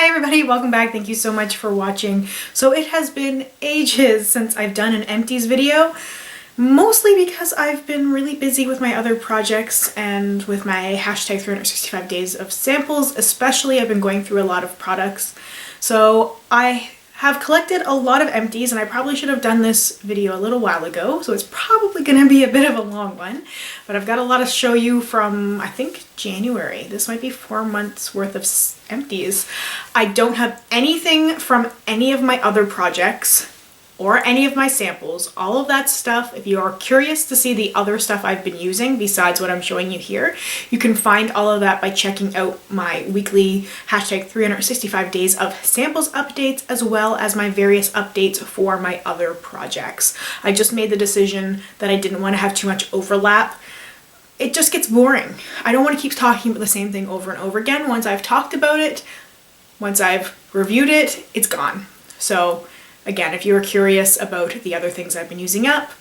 Hi everybody, welcome back. Thank you so much for watching. So it has been ages since I've done an empties video, mostly because I've been really busy with my other projects and with my hashtag 365 days of samples. Especially I've been going through a lot of products. So I have collected a lot of empties, and I probably should have done this video a little while ago, so it's probably going to be a bit of a long one, but I've got a lot to show you from, I think, January. This might be 4 months worth of empties. I don't have anything from any of my other projects or any of my samples. All of that stuff, if you are curious to see the other stuff I've been using besides what I'm showing you here, you can find all of that by checking out my weekly hashtag 365 days of samples updates, as well as my various updates for my other projects. I just made the decision that I didn't want to have too much overlap. It just gets boring. I don't want to keep talking about the same thing over and over again. Once I've talked about it, once I've reviewed it, it's gone. So again, if you are curious about the other things I've been using up,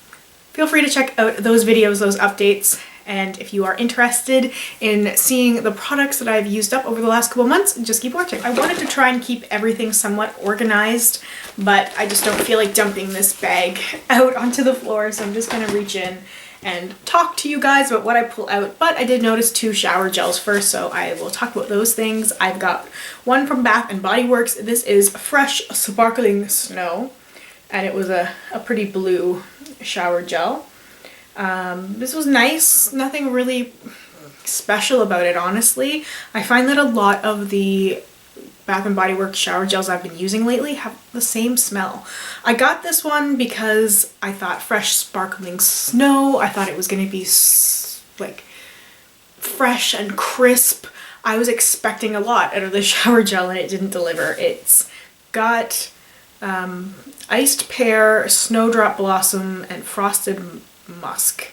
feel free to check out those videos, those updates. And if you are interested in seeing the products that I've used up over the last couple months, just keep watching. I wanted to try and keep everything somewhat organized, but I just don't feel like dumping this bag out onto the floor, so I'm just gonna reach in and talk to you guys about what I pull out. But I did notice 2 shower gels first, so I will talk about those things. I've got one from Bath & Body Works. This is Fresh Sparkling Snow, and it was a pretty blue shower gel. This was nice, nothing really special about it, honestly. I find that a lot of the Bath & Body Works shower gels I've been using lately have the same smell. I got this one because I thought Fresh Sparkling Snow, I thought it was going to be like fresh and crisp. I was expecting a lot out of the shower gel and it didn't deliver. It's got iced pear, snowdrop blossom, and frosted musk,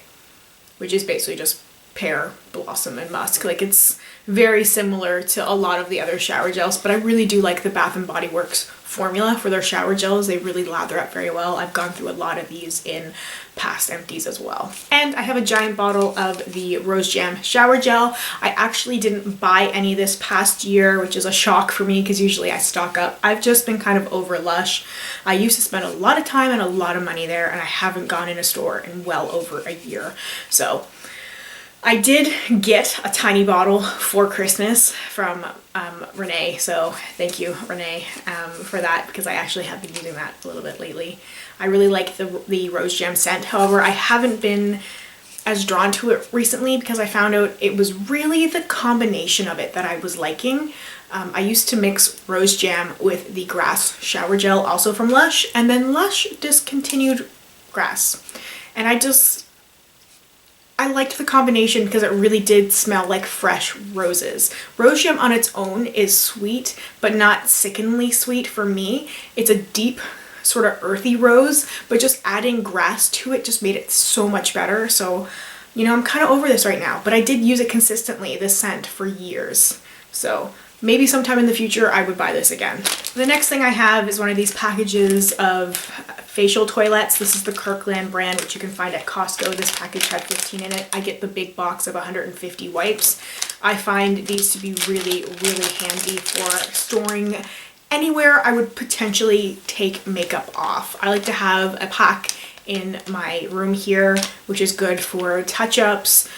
which is basically just pear, blossom, and musk. Like, it's very similar to a lot of the other shower gels, but I really do like the Bath & Body Works formula for their shower gels. They really lather up very well. I've gone through a lot of these in past empties as well. And I have a giant bottle of the Rose Jam shower gel. I actually didn't buy any this past year, which is a shock for me because usually I stock up. I've just been kind of over Lush. I used to spend a lot of time and a lot of money there, and I haven't gone in a store in well over a year. So I did get a tiny bottle for Christmas from Renee, so thank you, Renee, for that, because I actually have been using that a little bit lately. I really like the Rose Jam scent. However, I haven't been as drawn to it recently because I found out it was really the combination of it that I was liking. I used to mix Rose Jam with the Grass shower gel, also from Lush, and then Lush discontinued Grass. And I liked the combination because it really did smell like fresh roses. Rose Jam on its own is sweet, but not sickeningly sweet for me. It's a deep, sort of earthy rose, but just adding Grass to it just made it so much better. So, you know, I'm kind of over this right now, but I did use it consistently, this scent, for years. So maybe sometime in the future I would buy this again. The next thing I have is one of these packages of facial toilets. This is the Kirkland brand, which you can find at Costco. This package had 15 in it. I get the big box of 150 wipes. I find these to be really, really handy for storing anywhere I would potentially take makeup off. I like to have a pack in my room here, which is good for touch-ups.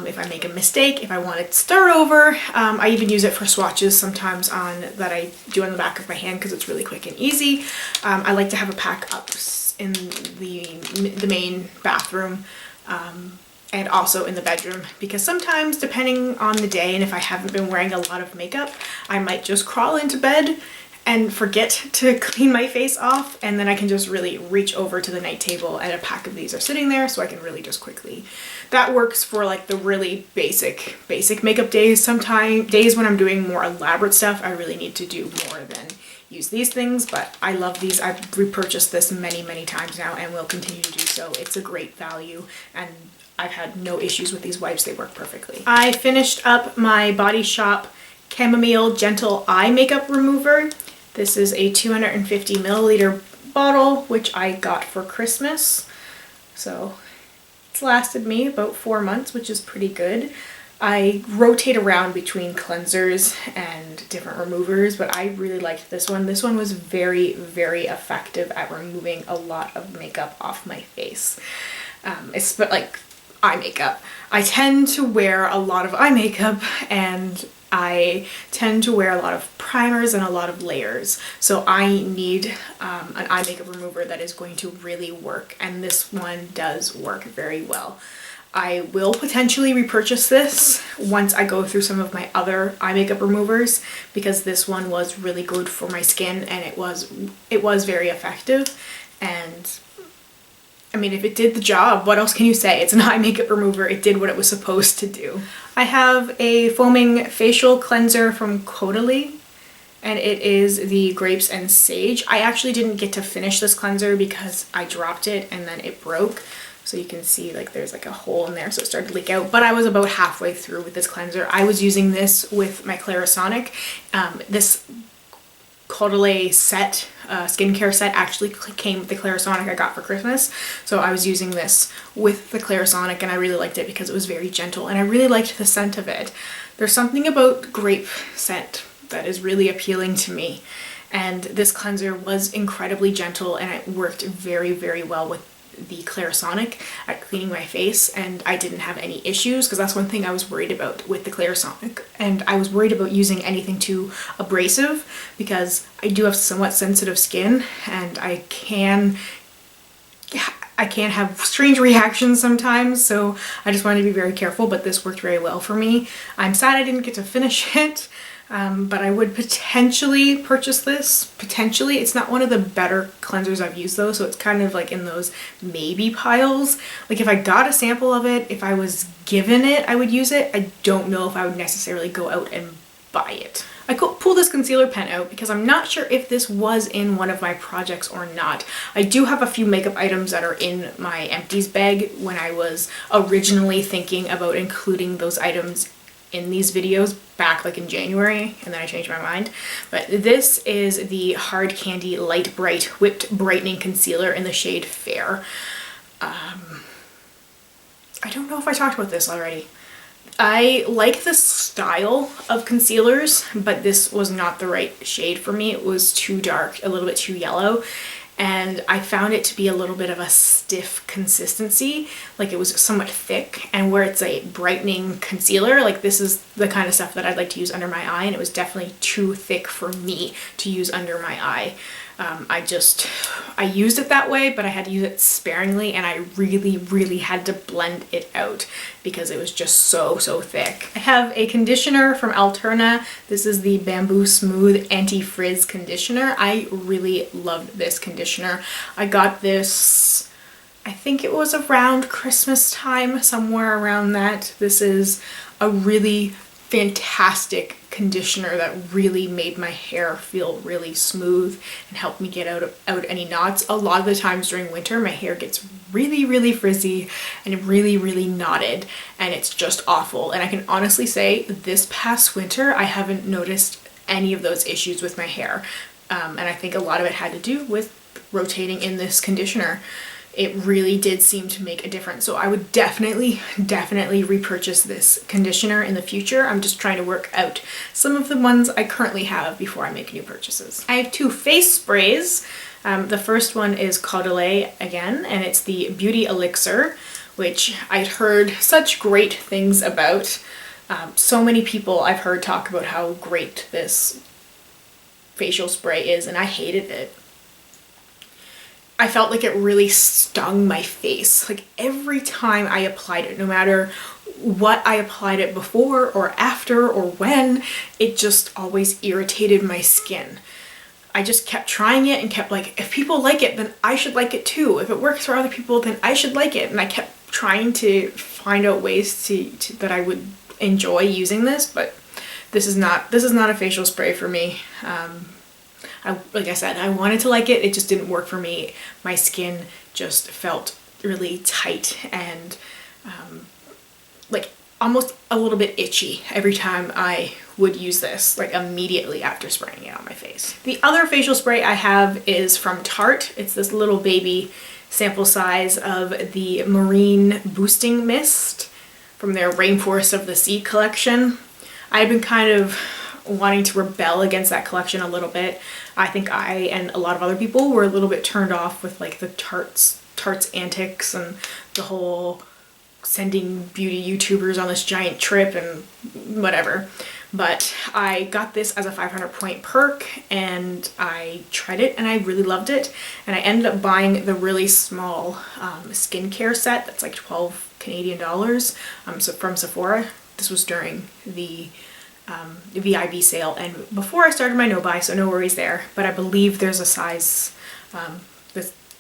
If I make a mistake, if I want to start over. I even use it for swatches sometimes that I do on the back of my hand because it's really quick and easy. I like to have a pack up in the main bathroom and also in the bedroom, because sometimes, depending on the day and if I haven't been wearing a lot of makeup, I might just crawl into bed and forget to clean my face off, and then I can just really reach over to the night table and a pack of these are sitting there, so I can really just quickly. That works for like the really basic makeup days. Sometimes days when I'm doing more elaborate stuff, I really need to do more than use these things, but I love these. I've repurchased this many, many times now and will continue to do so. It's a great value, and I've had no issues with these wipes. They work perfectly. I finished up my Body Shop Chamomile Gentle Eye Makeup Remover. This is a 250 milliliter bottle, which I got for Christmas. So it's lasted me about 4 months, which is pretty good. I rotate around between cleansers and different removers, but I really liked this one. This one was very, very effective at removing a lot of makeup off my face. It's like eye makeup. I tend to wear a lot of eye makeup, and I tend to wear a lot of primers and a lot of layers. So I need an eye makeup remover that is going to really work, and this one does work very well. I will potentially repurchase this once I go through some of my other eye makeup removers, because this one was really good for my skin and it was very effective. And I mean, if it did the job, what else can you say? It's an eye makeup remover. It did what it was supposed to do. I have a foaming facial cleanser from Chatty, and it is the Grapes and Sage. I actually didn't get to finish this cleanser because I dropped it and then it broke. So you can see like there's like a hole in there, so it started to leak out. But I was about halfway through with this cleanser. I was using this with my Clarisonic. This Chatty set, skincare set, actually came with the Clarisonic I got for Christmas. So I was using this with the Clarisonic and I really liked it because it was very gentle and I really liked the scent of it. There's something about grape scent that is really appealing to me. And this cleanser was incredibly gentle and it worked very, very well with the Clarisonic at cleaning my face, and I didn't have any issues, because that's one thing I was worried about with the Clarisonic, and I was worried about using anything too abrasive because I do have somewhat sensitive skin and I can have strange reactions sometimes, so I just wanted to be very careful, but this worked very well for me. I'm sad I didn't get to finish it. But I would potentially purchase this. Potentially. It's not one of the better cleansers I've used though, so it's kind of like in those maybe piles. Like if I got a sample of it, if I was given it, I would use it. I don't know if I would necessarily go out and buy it. I could pull this concealer pen out because I'm not sure if this was in one of my projects or not. I do have a few makeup items that are in my empties bag when I was originally thinking about including those items in these videos back like in January, and then I changed my mind. But this is the Hard Candy Light Bright Whipped Brightening Concealer in the shade Fair. I don't know if I talked about this already. I like this style of concealers, but this was not the right shade for me. It was too dark, a little bit too yellow. And I found it to be a little bit of a stiff consistency, like it was somewhat thick, and where it's a brightening concealer, like this is the kind of stuff that I'd like to use under my eye, and it was definitely too thick for me to use under my eye. I used it that way, but I had to use it sparingly, and I really, really had to blend it out because it was just so thick. I have a conditioner from Elle Tells. This is the Bamboo Smooth Anti-Frizz Conditioner. I really loved this conditioner. I got this, I think it was around Christmas time, somewhere around that. This is a really fantastic conditioner that really made my hair feel really smooth and helped me get out any knots. A lot of the times during winter my hair gets really, really frizzy and really, really knotted, and it's just awful. And I can honestly say this past winter I haven't noticed any of those issues with my hair, and I think a lot of it had to do with rotating in this conditioner. It really did seem to make a difference. So I would definitely repurchase this conditioner in the future. I'm just trying to work out some of the ones I currently have before I make new purchases. I have two face sprays. The first one is Chatty again, and it's the Beauty Elixir, which I'd heard such great things about. So many people I've heard talk about how great this facial spray is, and I hated it. I felt like it really stung my face. Like every time I applied it, no matter what I applied it before or after or when, it just always irritated my skin. I just kept trying it and kept like, if people like it, then I should like it too. If it works for other people, then I should like it. And I kept trying to find out ways that I would enjoy using this, but this is not a facial spray for me. Like I said, I wanted to like it, it just didn't work for me. My skin just felt really tight and like almost a little bit itchy every time I would use this, like immediately after spraying it on my face. The other facial spray I have is from Tarte. It's this little baby sample size of the Marine Boosting Mist from their Rainforest of the Sea collection. I've been kind of wanting to rebel against that collection a little bit. I think I and a lot of other people were a little bit turned off with like the Tarte's antics and the whole sending beauty YouTubers on this giant trip and whatever. But I got this as a 500 point perk and I tried it and I really loved it. And I ended up buying the really small skincare set that's like 12 Canadian dollars so from Sephora. This was during the VIB sale and before I started my no buy, so no worries there. But I believe there's a size,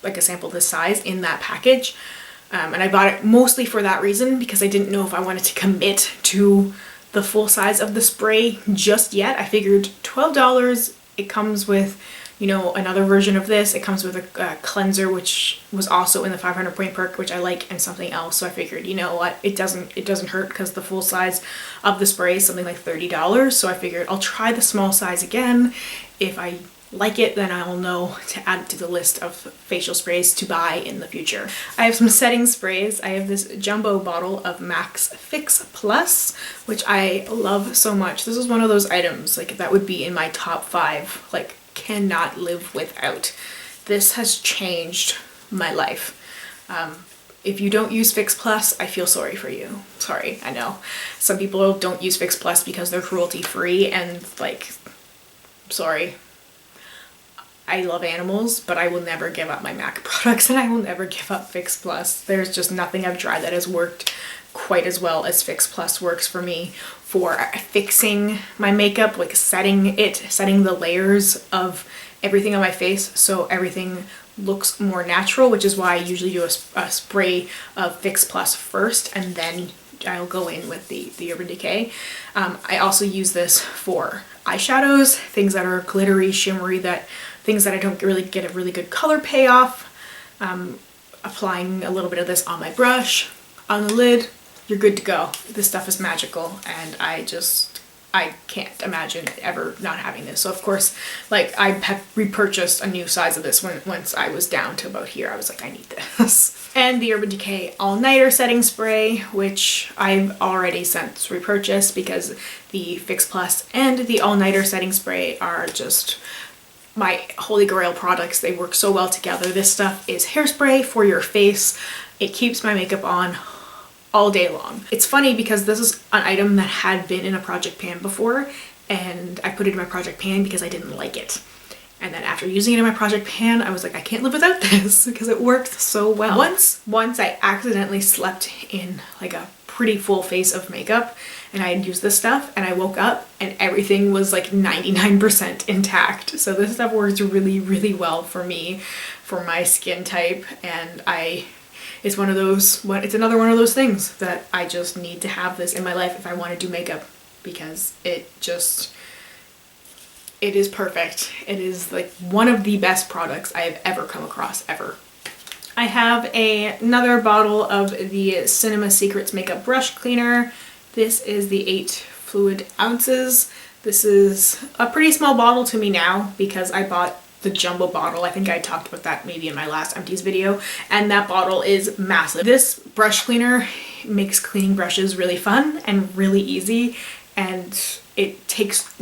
like a sample this size in that package. And I bought it mostly for that reason because I didn't know if I wanted to commit to the full size of the spray just yet. I figured $12, it comes with, you know, another version of this. It comes with a cleanser, which was also in the 500 point perk, which I like, and something else. So I figured, you know what, it doesn't hurt because the full size of the spray is something like $30. So I figured I'll try the small size again. If I like it, then I'll know to add it to the list of facial sprays to buy in the future. I have some setting sprays. I have this jumbo bottle of Max Fix Plus, which I love so much. This is one of those items like that would be in my top 5, like cannot live without. This has changed my life. If you don't use Fix Plus, I feel sorry for you. Sorry, I know. Some people don't use Fix Plus because they're cruelty free and like, sorry. I love animals, but I will never give up my MAC products and I will never give up Fix Plus. There's just nothing I've tried that has worked quite as well as Fix Plus works for me for fixing my makeup, like setting the layers of everything on my face so everything looks more natural, which is why I usually do a spray of Fix Plus first and then I'll go in with the Urban Decay. I also use this for eyeshadows, things that are glittery, shimmery, things that I don't really get a really good color payoff. Applying a little bit of this on my brush, on the lid, you're good to go. This stuff is magical and I can't imagine ever not having this. So of course, like I have repurchased a new size of this once I was down to about here. I was like, I need this. And the Urban Decay All Nighter Setting Spray, which I've already since repurchased because the Fix Plus and the All Nighter Setting Spray are just my holy grail products. They work so well together. This stuff is hairspray for your face. It keeps my makeup on all day long. It's funny because this is an item that had been in a project pan before and I put it in my project pan because I didn't like it. And then after using it in my project pan, I was like, I can't live without this because it worked so well. Once I accidentally slept in like a pretty full face of makeup and I had used this stuff and I woke up and everything was like 99% intact. So this stuff works really, really well for me, for my skin type, and it's another one of those things that I just need to have this in my life if I want to do makeup because it is perfect. It is like one of the best products I have ever come across, ever. I have another bottle of the Cinema Secrets Makeup Brush Cleaner. This is the 8 fluid ounces. This is a pretty small bottle to me now because I bought the jumbo bottle. I think I talked about that maybe in my last Empties video, and that bottle is massive. This brush cleaner makes cleaning brushes really fun and really easy, and it takes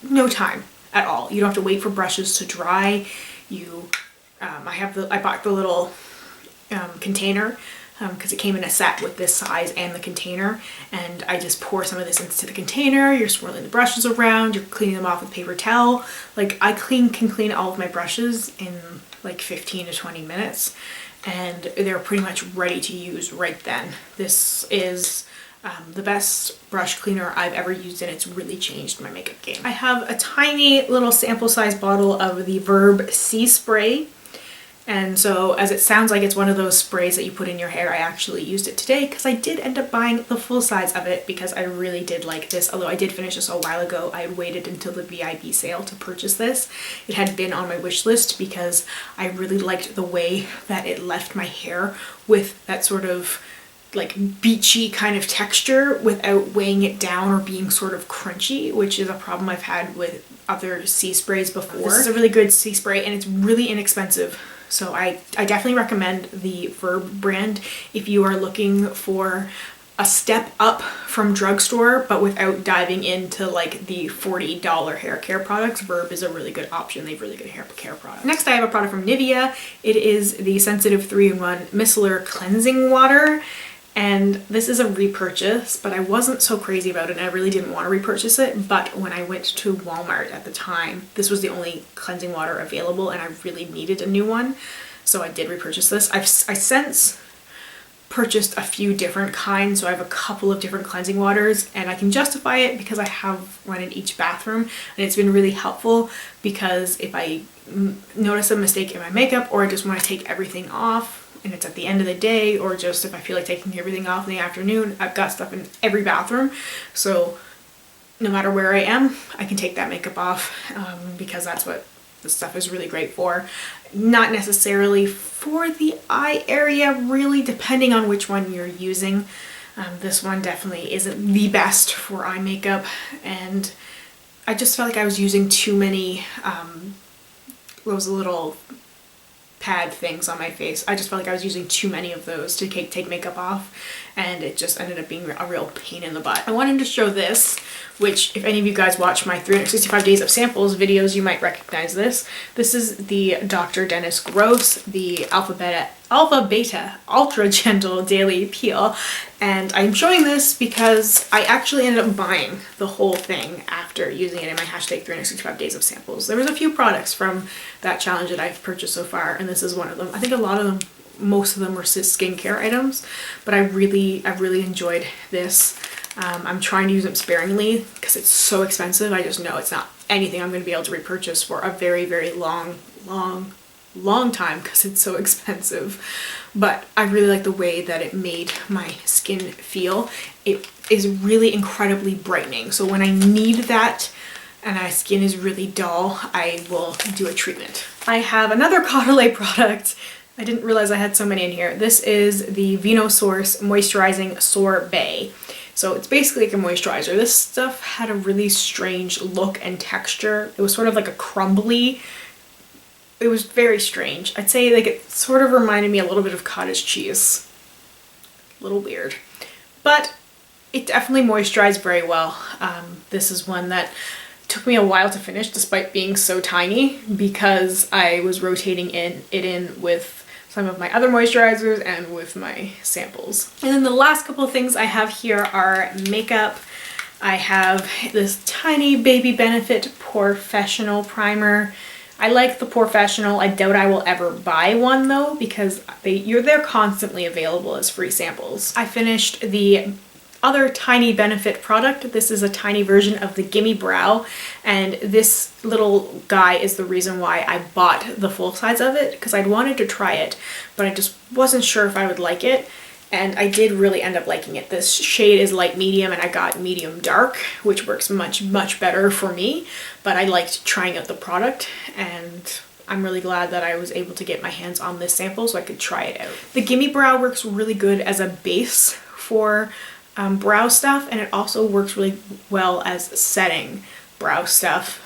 no time at all. You don't have to wait for brushes to dry. I bought the little container because it came in a set with this size and the container, and I just pour some of this into the container. You're swirling the brushes around, you're cleaning them off with paper towel. Like I can clean all of my brushes in like 15 to 20 minutes and they're pretty much ready to use right then. This is the best brush cleaner I've ever used and it's really changed my makeup game. I have a tiny little sample size bottle of the Verb Sea Spray. And so as it sounds like it's one of those sprays that you put in your hair, I actually used it today because I did end up buying the full size of it because I really did like this. Although I did finish this a while ago, I had waited until the VIB sale to purchase this. It had been on my wish list because I really liked the way that it left my hair with that sort of like beachy kind of texture without weighing it down or being sort of crunchy, which is a problem I've had with other sea sprays before. This is a really good sea spray and it's really inexpensive. So I definitely recommend the Verb brand if you are looking for a step up from drugstore, but without diving into like the $40 hair care products. Verb is a really good option. They have really good hair care products. Next, I have a product from Nivea. It is the Sensitive 3-in-1 Micellar Cleansing Water. And this is a repurchase, but I wasn't so crazy about it and I really didn't want to repurchase it. But when I went to Walmart at the time, this was the only cleansing water available and I really needed a new one. So I did repurchase this. I since purchased a few different kinds, so I have a couple of different cleansing waters and I can justify it because I have one in each bathroom, and it's been really helpful because if I notice a mistake in my makeup or I just want to take everything off and it's at the end of the day, or just if I feel like taking everything off in the afternoon, I've got stuff in every bathroom, so no matter where I am I can take that makeup off because that's what this stuff is really great for. Not necessarily for the eye area, really, depending on which one you're using. This one definitely isn't the best for eye makeup, and I just felt like I was using too many those little pad things on my face. I just felt like I was using too many of those to take makeup off, and it just ended up being a real pain in the butt. I wanted to show this, which if any of you guys watch my 365 days of samples videos, you might recognize this. This is the Dr. Dennis Gross, the Alpha Beta Ultra Gentle Daily Peel, and I'm showing this because I actually ended up buying the whole thing after using it in my hashtag 365 days of samples. There was a few products from that challenge that I've purchased so far, and this is one of them. I think a lot of them, most of them were skincare items, but I really enjoyed this. I'm trying to use it sparingly because it's so expensive. I just know it's not anything I'm going to be able to repurchase for a very long time because it's so expensive. But I really like the way that it made my skin feel. It is really incredibly brightening. So when I need that and my skin is really dull, I will do a treatment. I have another Caudalie product. I didn't realize I had so many in here. This is the Venosource Moisturizing Sorbet. So it's basically like a moisturizer. This stuff had a really strange look and texture. It was sort of like a crumbly. It was very strange. I'd say like it sort of reminded me a little bit of cottage cheese. A little weird. But it definitely moisturized very well. This is one that took me a while to finish despite being so tiny because I was rotating it in with some of my other moisturizers and with my samples. And then the last couple of things I have here are makeup. I have this tiny Baby Benefit Professional Primer. I like the Professional. I doubt I will ever buy one though because they're constantly available as free samples. I finished the other tiny Benefit product. This is a tiny version of the Gimme Brow, and this little guy is the reason why I bought the full size of it, because I'd wanted to try it but I just wasn't sure if I would like it, and I did really end up liking it. This shade is light medium and I got medium dark, which works much better for me, but I liked trying out the product and I'm really glad that I was able to get my hands on this sample so I could try it out. The Gimme Brow works really good as a base for brow stuff, and it also works really well as setting brow stuff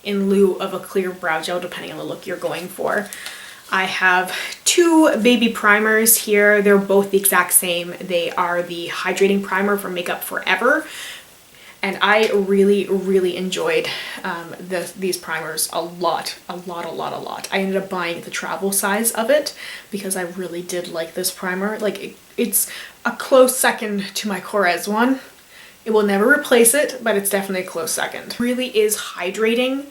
in lieu of a clear brow gel depending on the look you're going for. I have two baby primers here. They're both the exact same. They are the hydrating primer from Makeup Forever, and I really enjoyed these primers a lot. I ended up buying the travel size of it because I really did like this primer. Like it's a close second to my Korres one. It will never replace it, but it's definitely a close second. It really is hydrating,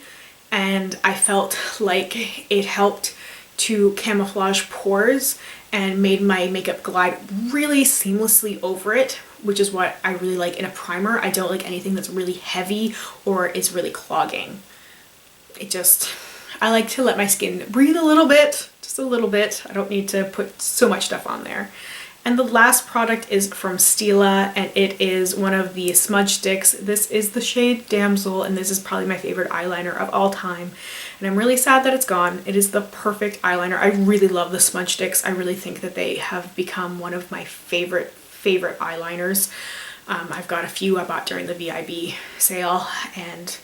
and I felt like it helped to camouflage pores and made my makeup glide really seamlessly over it, which is what I really like in a primer. I don't like anything that's really heavy or is really clogging. I like to let my skin breathe a little bit, just a little bit. I don't need to put so much stuff on there. And the last product is from Stila, and it is one of the smudge sticks. This is the shade Damsel, and this is probably my favorite eyeliner of all time. And I'm really sad that it's gone. It is the perfect eyeliner. I really love the smudge sticks. I really think that they have become one of my favorite eyeliners. I've got a few I bought during the VIB sale, and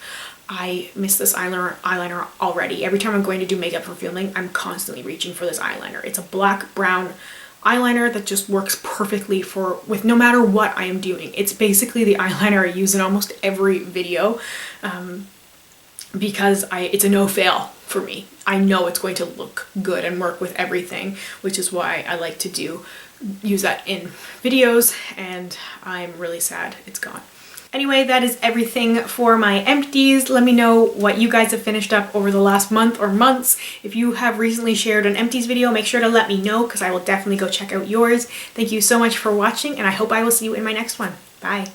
I miss this eyeliner already. Every time I'm going to do makeup for filming, I'm constantly reaching for this eyeliner. It's a black brown eyeliner that just works perfectly with no matter what I am doing. It's basically the eyeliner I use in almost every video because it's a no-fail for me. I know it's going to look good and work with everything, which is why I like to use that in videos, and I'm really sad it's gone. Anyway, that is everything for my empties. Let me know what you guys have finished up over the last month or months. If you have recently shared an empties video, make sure to let me know because I will definitely go check out yours. Thank you so much for watching, and I hope I will see you in my next one. Bye.